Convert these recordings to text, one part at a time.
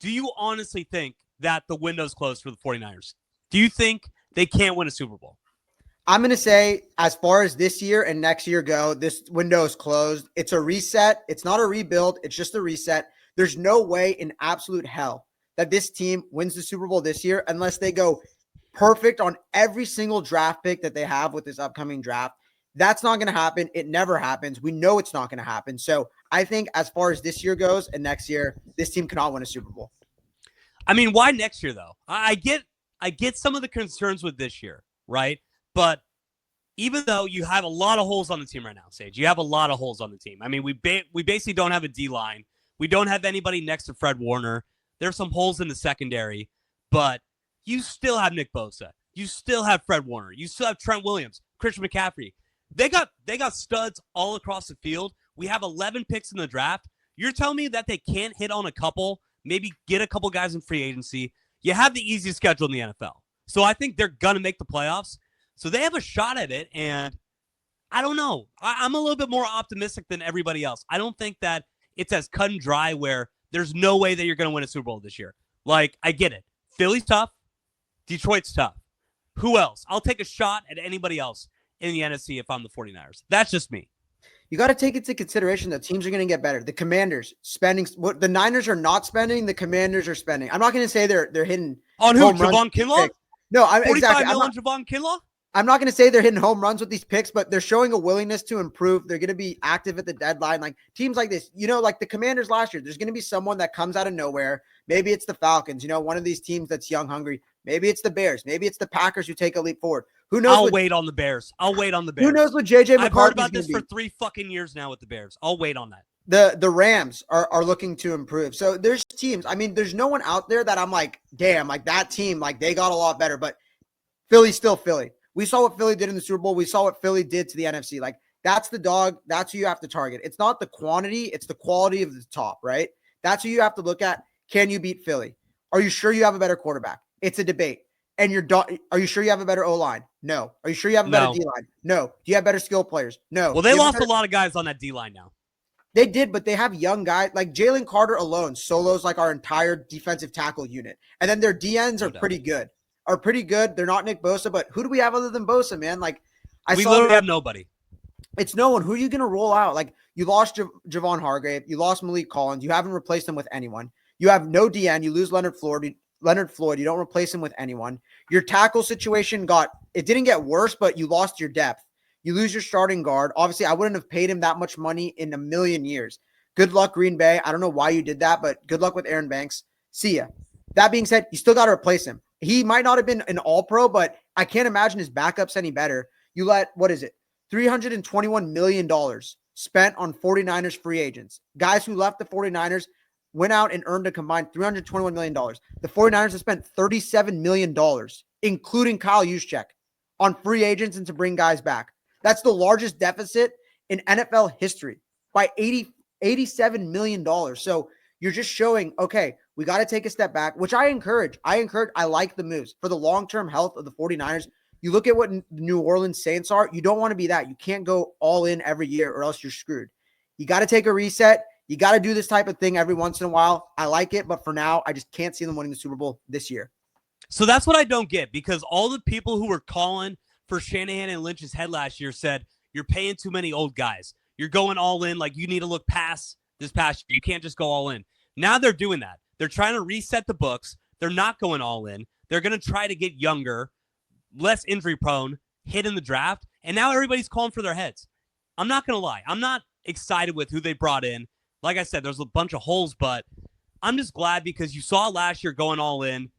do you honestly think that the window's closed for the 49ers? Do you think they can't win a Super Bowl? I'm going to say, as far as this year and next year go, this window is closed. It's a reset. It's not a rebuild. It's just a reset. There's no way in absolute hell that this team wins the Super Bowl this year unless they go perfect on every single draft pick that they have with this upcoming draft. That's not going to happen. It never happens. We know it's not going to happen. So I think as far as this year goes and next year, this team cannot win a Super Bowl. I mean, why next year, though? I get some of the concerns with this year, right? But even though you have a lot of holes on the team right now, Sage, you have a lot of holes on the team. I mean, we basically don't have a D-line. We don't have anybody next to Fred Warner. There's some holes in the secondary, but you still have Nick Bosa. You still have Fred Warner. You still have Trent Williams, Christian McCaffrey. They got studs all across the field. We have 11 picks in the draft. You're telling me that they can't hit on a couple, maybe get a couple guys in free agency? You have the easiest schedule in the NFL. So I think they're going to make the playoffs. So they have a shot at it, and I don't know. I'm a little bit more optimistic than everybody else. I don't think that it's as cut and dry where there's no way that you're going to win a Super Bowl this year. Like, I get it. Philly's tough. Detroit's tough. Who else? I'll take a shot at anybody else in the NFC if I'm the 49ers. That's just me. You got to take into consideration that teams are going to get better. The Commanders spending what the Niners are not spending, the Commanders are spending. I'm not going to say they're hitting on who? Javon Kinlaw? No, exactly. Javon Kinlaw? I'm not going to say they're hitting home runs with these picks, but they're showing a willingness to improve. They're going to be active at the deadline. Like teams like this, like the Commanders last year, there's going to be someone that comes out of nowhere. Maybe it's the Falcons, one of these teams that's young, hungry. Maybe it's the Bears. Maybe it's the Packers who take a leap forward. Who knows? I'll wait on the Bears. Who knows what JJ McCarthy's I've heard about this for 3 fucking years now with the Bears. I'll wait on that. The Rams are looking to improve. So there's teams. I mean, there's no one out there that I'm like, damn, like that team, like they got a lot better. But Philly's still Philly. We saw what Philly did in the Super Bowl. We saw what Philly did to the NFC. Like, that's the dog. That's who you have to target. It's not the quantity. It's the quality of the top, right? That's who you have to look at. Can you beat Philly? Are you sure you have a better quarterback? It's a debate. And are you sure you have a better O-line? No. Are you sure you have a better D-line? No. Do you have better skill players? No. Well, they lost a lot of guys on that D-line now. They did, but they have young guys. Like Jalen Carter alone solos like our entire defensive tackle unit. And then their DNs are pretty good. They're not Nick Bosa, but who do we have other than Bosa, man? Like we literally have nobody. It's no one. Who are you going to roll out? Like you lost Javon Hargrave. You lost Malik Collins. You haven't replaced him with anyone. You have no DN. You lose Leonard Floyd. You don't replace him with anyone. Your tackle situation didn't get worse, but you lost your depth. You lose your starting guard. Obviously, I wouldn't have paid him that much money in a million years. Good luck, Green Bay. I don't know why you did that, but good luck with Aaron Banks. See ya. That being said, you still got to replace him. He might not have been an all-pro, but I can't imagine his backups any better. You let, $321 million spent on 49ers free agents. Guys who left the 49ers went out and earned a combined $321 million. The 49ers have spent $37 million, including Kyle Juszczyk, on free agents and to bring guys back. That's the largest deficit in NFL history by $87 million. So you're just showing, okay, we got to take a step back, which I encourage. I like the moves for the long-term health of the 49ers. You look at what the New Orleans Saints are. You don't want to be that. You can't go all in every year or else you're screwed. You got to take a reset. You got to do this type of thing every once in a while. I like it, but for now, I just can't see them winning the Super Bowl this year. So that's what I don't get, because all the people who were calling for Shanahan and Lynch's head last year said, you're paying too many old guys. You're going all in. Like, you need to look past this past year. You can't just go all in. Now they're doing that. They're trying to reset the books. They're not going all in. They're going to try to get younger, less injury prone, hit in the draft. And now everybody's calling for their heads. I'm not going to lie. I'm not excited with who they brought in. Like I said, there's a bunch of holes, but I'm just glad because you saw last year going all in.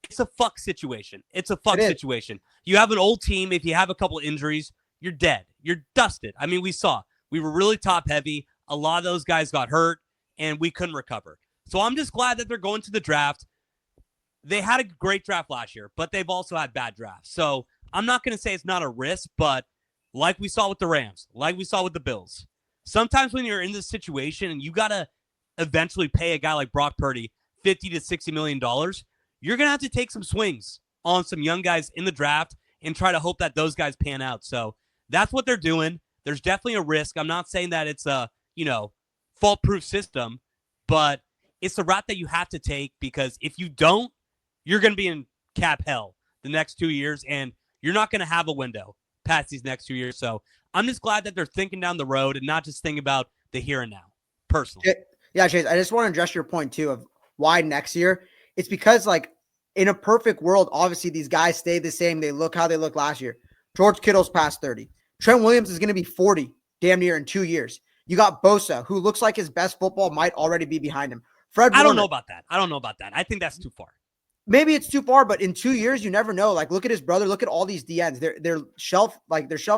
It's a fuck situation. Situation. You have an old team. If you have a couple injuries, you're dead. You're dusted. I mean, we were really top heavy. A lot of those guys got hurt and we couldn't recover. So I'm just glad that they're going to the draft. They had a great draft last year, but they've also had bad drafts. So I'm not going to say it's not a risk, but like we saw with the Rams, like we saw with the Bills, sometimes when you're in this situation and you got to eventually pay a guy like Brock Purdy $50 to $60 million, you're going to have to take some swings on some young guys in the draft and try to hope that those guys pan out. So that's what they're doing. There's definitely a risk. I'm not saying that it's a, fault-proof system, but it's the route that you have to take, because if you don't, you're going to be in cap hell the next 2 years, and you're not going to have a window past these next 2 years. So I'm just glad that they're thinking down the road and not just thinking about the here and now, personally. Yeah, Chase, I just want to address your point too of why next year. It's because, like, in a perfect world, obviously these guys stay the same. They look how they looked last year. George Kittle's past 30. Trent Williams is going to be 40 damn near in 2 years. You got Bosa, who looks like his best football might already be behind him. I don't know about that. I think that's too far. Maybe it's too far, but in 2 years, you never know. Like, look at his brother. Look at all these DNs. Their shelf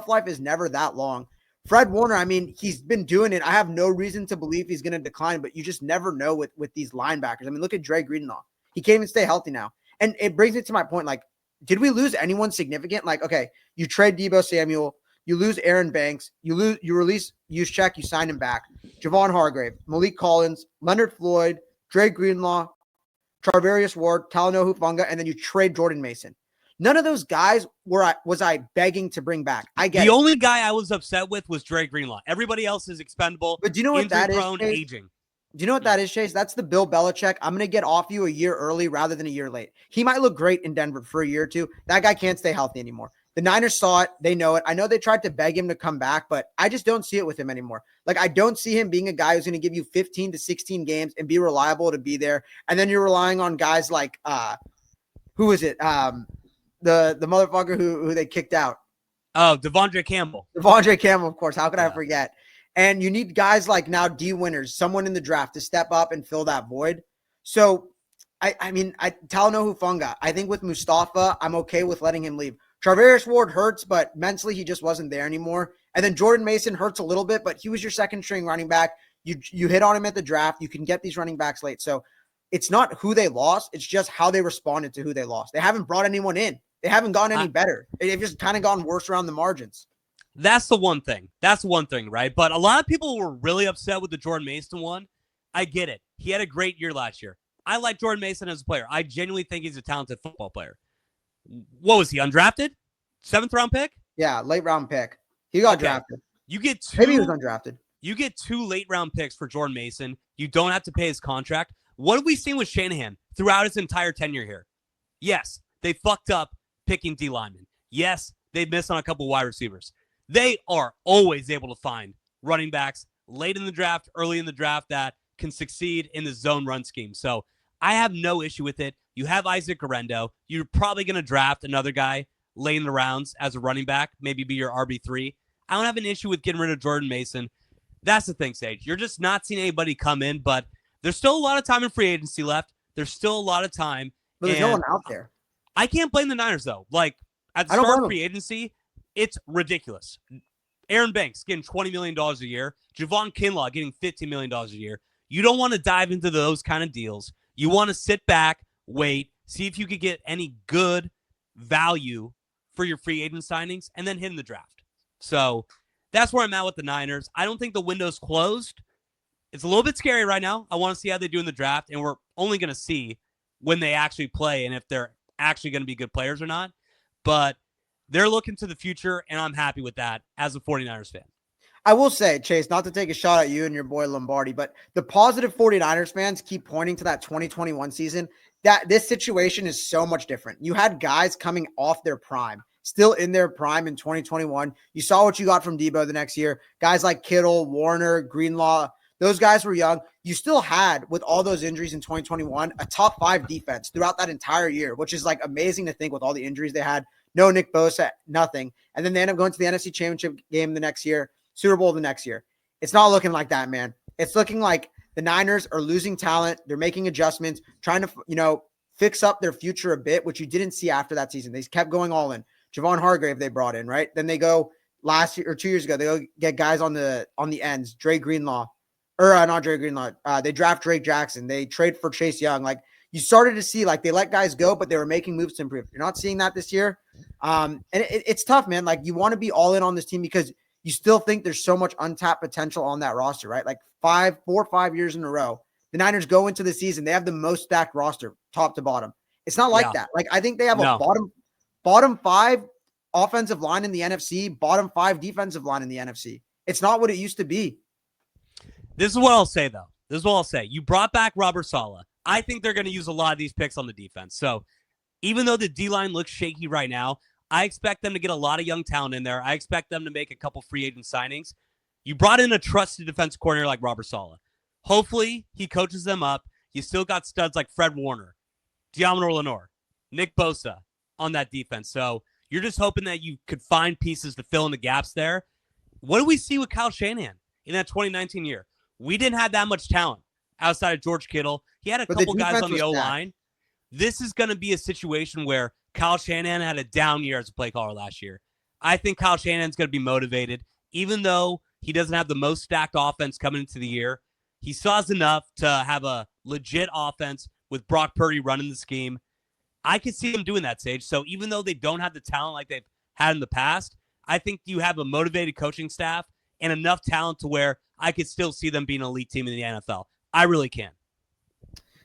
life is never that long. Fred Warner, I mean, he's been doing it. I have no reason to believe he's going to decline, but you just never know with these linebackers. I mean, look at Dre Greenlaw. He can't even stay healthy now. And it brings me to my point, like, did we lose anyone significant? Like, okay, you trade Deebo Samuel, you lose Aaron Banks, you release Juszczyk, you sign him back. Javon Hargrave, Malik Collins, Leonard Floyd, Dre Greenlaw, Charvarius Ward, Talanoa Hufanga, and then you trade Jordan Mason. None of those guys was I begging to bring back. I get the only guy I was upset with was Dre Greenlaw. Everybody else is expendable. But do you know what that is? Aging. Do you know what that is, Chase? That's the Bill Belichick. I'm going to get off you a year early rather than a year late. He might look great in Denver for a year or two. That guy can't stay healthy anymore. The Niners saw it. They know it. I know they tried to beg him to come back, but I just don't see it with him anymore. Like, I don't see him being a guy who's going to give you 15 to 16 games and be reliable to be there. And then you're relying on guys like, who is it? The motherfucker who they kicked out. Oh, Devondre Campbell. Devondre Campbell, of course. How could I forget? And you need guys like now D Winners, someone in the draft to step up and fill that void. So, I mean, Talanoa Hufanga, I think with Mustafa, I'm okay with letting him leave. Charvarius Ward hurts, but mentally he just wasn't there anymore. And then Jordan Mason hurts a little bit, but he was your second string running back. You hit on him at the draft. You can get these running backs late. So it's not who they lost. It's just how they responded to who they lost. They haven't brought anyone in. They haven't gotten any better. They've just kind of gotten worse around the margins. That's the one thing. Right? But a lot of people were really upset with the Jordan Mason one. I get it. He had a great year last year. I like Jordan Mason as a player. I genuinely think he's a talented football player. What was he, undrafted? 7th round pick? Yeah, late round pick. He got drafted. You get two. Maybe he was undrafted. You get 2 late round picks for Jordan Mason. You don't have to pay his contract. What have we seen with Shanahan throughout his entire tenure here? Yes, they fucked up picking D linemen. Yes, they missed on a couple wide receivers. They are always able to find running backs late in the draft, early in the draft that can succeed in the zone run scheme. So I have no issue with it. You have Isaac Guerrero. You're probably going to draft another guy late in the rounds as a running back, maybe be your RB3. I don't have an issue with getting rid of Jordan Mason. That's the thing, Sage. You're just not seeing anybody come in, but there's still a lot of time in free agency left. There's still a lot of time. But there's no one out there. I can't blame the Niners, though. Like, at the start of free agency, it's ridiculous. Aaron Banks getting $20 million a year. Javon Kinlaw getting $15 million a year. You don't want to dive into those kind of deals. You want to sit back, wait, see if you could get any good value for your free agent signings, and then hit in the draft. So that's where I'm at with the Niners. I don't think the window's closed. It's a little bit scary right now. I want to see how they do in the draft, and we're only going to see when they actually play and if they're actually going to be good players or not. But they're looking to the future, and I'm happy with that as a 49ers fan. I will say, Chase, not to take a shot at you and your boy Lombardi, but the positive 49ers fans keep pointing to that 2021 season, that this situation is so much different. You had guys coming off their prime, still in their prime in 2021. You saw what you got from Deebo the next year. Guys like Kittle, Warner, Greenlaw, those guys were young. You still had, with all those injuries in 2021, a top 5 defense throughout that entire year, which is like amazing to think with all the injuries they had. No Nick Bosa, nothing. And then they end up going to the NFC Championship game the next year, Super Bowl the next year. It's not looking like that, man. It's looking like the Niners are losing talent. They're making adjustments, trying to, fix up their future a bit, which you didn't see after that season. They kept going all in. Javon Hargrave they brought in, right? Then they go last year or 2 years ago, they go get guys on the ends, Dre Greenlaw. Not Dre Greenlaw. They draft Drake Jackson. They trade for Chase Young. Like, you started to see, like, they let guys go, but they were making moves to improve. You're not seeing that this year. And it's tough, man. Like, you want to be all in on this team because you still think there's so much untapped potential on that roster, right? Like 4 or 5 years in a row, the Niners go into the season. They have the most stacked roster, top to bottom. It's not like that. Like, I think they have a bottom 5 offensive line in the NFC, bottom 5 defensive line in the NFC. It's not what it used to be. This is what I'll say, though. This is what I'll say. You brought back Robert Saleh. I think they're going to use a lot of these picks on the defense. So even though the D-line looks shaky right now, I expect them to get a lot of young talent in there. I expect them to make a couple free agent signings. You brought in a trusted defense coordinator like Robert Saleh. Hopefully, he coaches them up. You still got studs like Fred Warner, Diamond Lenore, Nick Bosa on that defense. So you're just hoping that you could find pieces to fill in the gaps there. What do we see with Kyle Shanahan in that 2019 year? We didn't have that much talent outside of George Kittle. He had a couple guys on the O-line. This is going to be a situation where Kyle Shanahan had a down year as a play caller last year. I think Kyle Shanahan's going to be motivated, even though he doesn't have the most stacked offense coming into the year. He still has enough to have a legit offense with Brock Purdy running the scheme. I could see them doing that, Sage. So even though they don't have the talent like they've had in the past, I think you have a motivated coaching staff and enough talent to where I could still see them being an elite team in the NFL. I really can.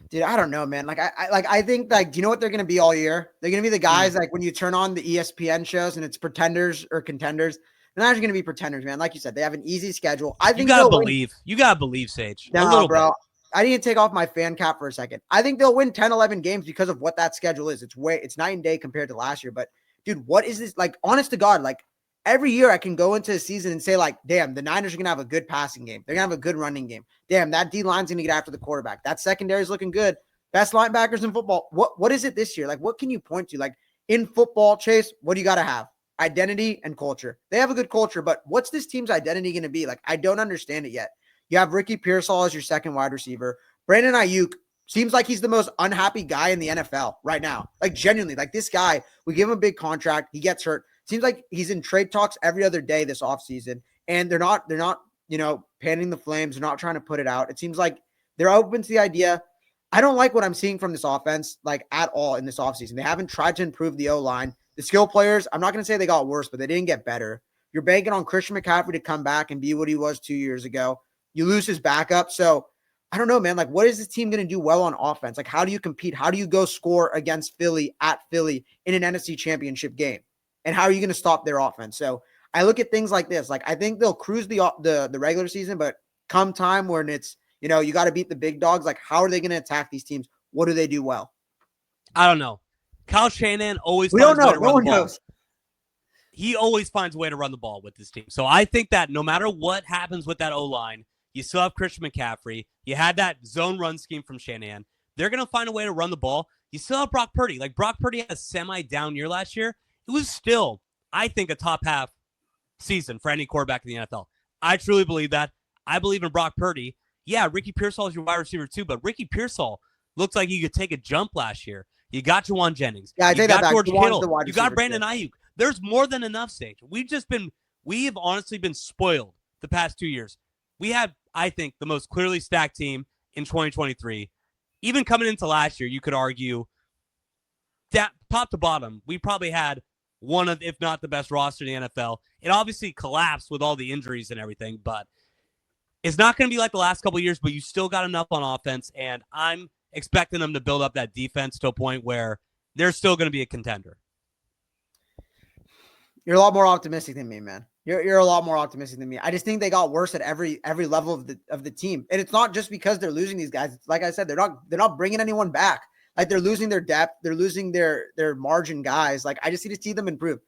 Dude, I don't know, man. I think, do you know what they're going to be all year? They're going to be the guys, like, when you turn on the ESPN shows and it's pretenders or contenders, they're not actually going to be pretenders, man. Like you said, they have an easy schedule. I think you gotta believe. You gotta believe, Sage. No, a little bro. bit. I need to take off my fan cap for a second. I think they'll win 10, 11 games because of what that schedule is. It's night and day compared to last year. But, dude, what is this? Like, honest to God, like, every year I can go into a season and say, like, damn, the Niners are going to have a good passing game. They're going to have a good running game. Damn, that D-line's going to get after the quarterback. That secondary is looking good. Best linebackers in football. What is it this year? Like, what can you point to? Like, in football, Chase, what do you got to have? Identity and culture. They have a good culture, but what's this team's identity going to be? Like, I don't understand it yet. You have Ricky Pearsall as your second wide receiver. Brandon Aiyuk seems like he's the most unhappy guy in the NFL right now. Like, genuinely, like, this guy, we give him a big contract. He gets hurt. Seems like he's in trade talks every other day this offseason, and they're not, panning the flames. They're not trying to put it out. It seems like they're open to the idea. I don't like what I'm seeing from this offense, like, at all in this offseason. They haven't tried to improve the O-line. The skill players, I'm not going to say they got worse, but they didn't get better. You're banking on Christian McCaffrey to come back and be what he was 2 years ago. You lose his backup. So I don't know, man. Like, what is this team going to do well on offense? Like, how do you compete? How do you go score against Philly at Philly in an NFC championship game? And how are you going to stop their offense? So I look at things like this. Like, I think they'll cruise the regular season, but come time when it's, you got to beat the big dogs. Like, how are they going to attack these teams? What do they do well? I don't know. Kyle Shanahan always we finds don't know. a way to No run one the ball. knows. He always finds a way to run the ball with this team. So I think that no matter what happens with that O-line, you still have Christian McCaffrey. You had that zone run scheme from Shanahan. They're going to find a way to run the ball. You still have Brock Purdy. Like, Brock Purdy had a semi-down year last year. It was still, I think, a top half season for any quarterback in the NFL. I truly believe that. I believe in Brock Purdy. Yeah, Ricky Pearsall is your wide receiver too, but Ricky Pearsall looks like he could take a jump last year. You got Juwan Jennings. Yeah, I you got George Kittle. You got receiver, Brandon Aiyuk. There's more than enough, Sage. We have honestly been spoiled the past 2 years. We have, I think, the most clearly stacked team in 2023. Even coming into last year, you could argue that top to bottom, we probably had one of, if not the best roster in the NFL. It obviously collapsed with all the injuries and everything, but it's not going to be like the last couple of years, but you still got enough on offense, and I'm expecting them to build up that defense to a point where they're still going to be a contender. You're a lot more optimistic than me, man. You're a lot more optimistic than me. I just think they got worse at every level of the team, and it's not just because they're losing these guys. It's, like I said, they're not bringing anyone back. Like, they're losing their depth, they're losing their margin guys. Like, I just need to see them improve.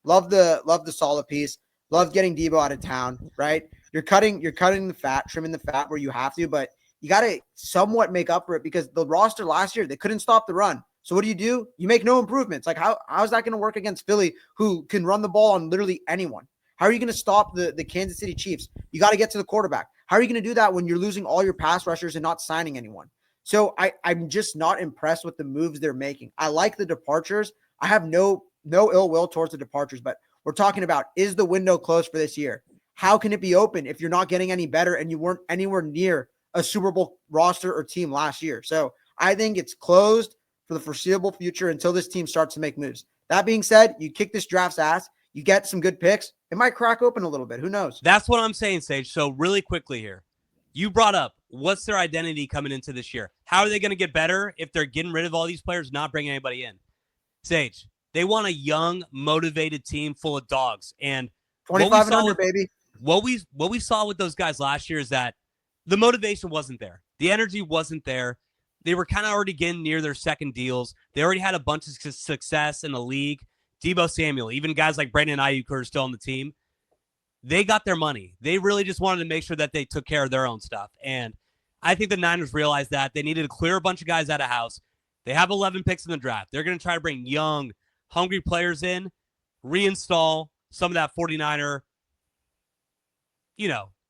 Love the solid piece. Love getting Deebo out of town. Right? You're cutting the fat, trimming the fat where you have to, but you got to somewhat make up for it because the roster last year, they couldn't stop the run. So what do? You make no improvements. Like, how is that going to work against Philly, who can run the ball on literally anyone? How are you going to stop the Kansas City Chiefs? You got to get to the quarterback. How are you going to do that when you're losing all your pass rushers and not signing anyone? So I'm just not impressed with the moves they're making. I like the departures. I have no ill will towards the departures, but we're talking about, is the window closed for this year? How can it be open if you're not getting any better and you weren't anywhere near a Super Bowl roster or team last year? So I think it's closed for the foreseeable future until this team starts to make moves. That being said, you kick this draft's ass, you get some good picks, it might crack open a little bit. Who knows? That's what I'm saying, Sage. So really quickly here, you brought up, what's their identity coming into this year? How are they going to get better if they're getting rid of all these players, not bringing anybody in? Sage, they want a young, motivated team full of dogs. And 25 and under, baby. What we saw with those guys last year is that the motivation wasn't there. The energy wasn't there. They were kind of already getting near their second deals. They already had a bunch of success in the league. Deebo Samuel, even guys like Brandon Aiyuk who are still on the team, they got their money. They really just wanted to make sure that they took care of their own stuff. And I think the Niners realized that they needed to clear a bunch of guys out of house. They have 11 picks in the draft. They're going to try to bring young, hungry players in, reinstall some of that 49er,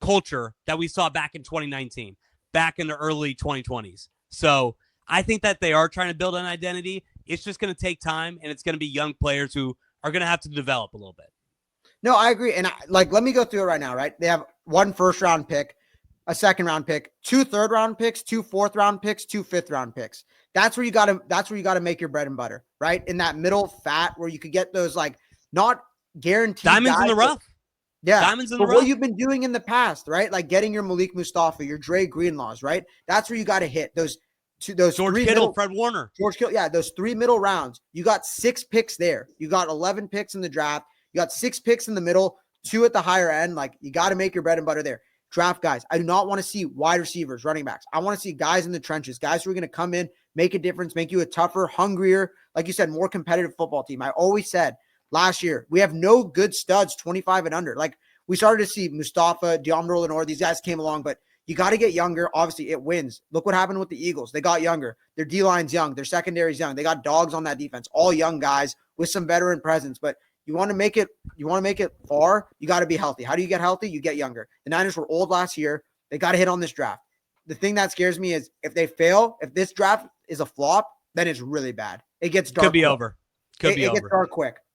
culture that we saw back in 2019, back in the early 2020s. So I think that they are trying to build an identity. It's just going to take time, and it's going to be young players who are going to have to develop a little bit. No, I agree. And let me go through it right now, right? They have 1 first-round pick, a second-round pick, 2 third-round picks, 2 fourth-round picks, 2 fifth-round picks. That's where you got to make your bread and butter, right? In that middle fat where you could get those not guaranteed diamonds in the rough. Yeah. Diamonds in the rough. What you've been doing in the past, right? Like getting your Malik Mustafa, your Dre Greenlaws, right? That's where you got to hit those George Kittle, Fred Warner. George Kittle, yeah, those 3 middle rounds. You got 6 picks there. You got 11 picks in the draft. You got 6 picks in the middle, 2 at the higher end. You got to make your bread and butter there. Draft guys. I do not want to see wide receivers, running backs. I want to see guys in the trenches, guys who are going to come in, make a difference, make you a tougher, hungrier, like you said, more competitive football team. I always said last year, we have no good studs 25 and under. We started to see Mustafa, DeAndre Lenore, these guys came along, but you got to get younger. Obviously, it wins. Look what happened with the Eagles. They got younger. Their D-line's young. Their secondary's young. They got dogs on that defense, all young guys with some veteran presence. But you want to make it far, you got to be healthy. How do you get healthy? You get younger. The Niners were old last year. They got to hit on this draft. The thing that scares me is if they fail, if this draft is a flop, then it's really bad. It gets dark. Could be over. It gets dark quick.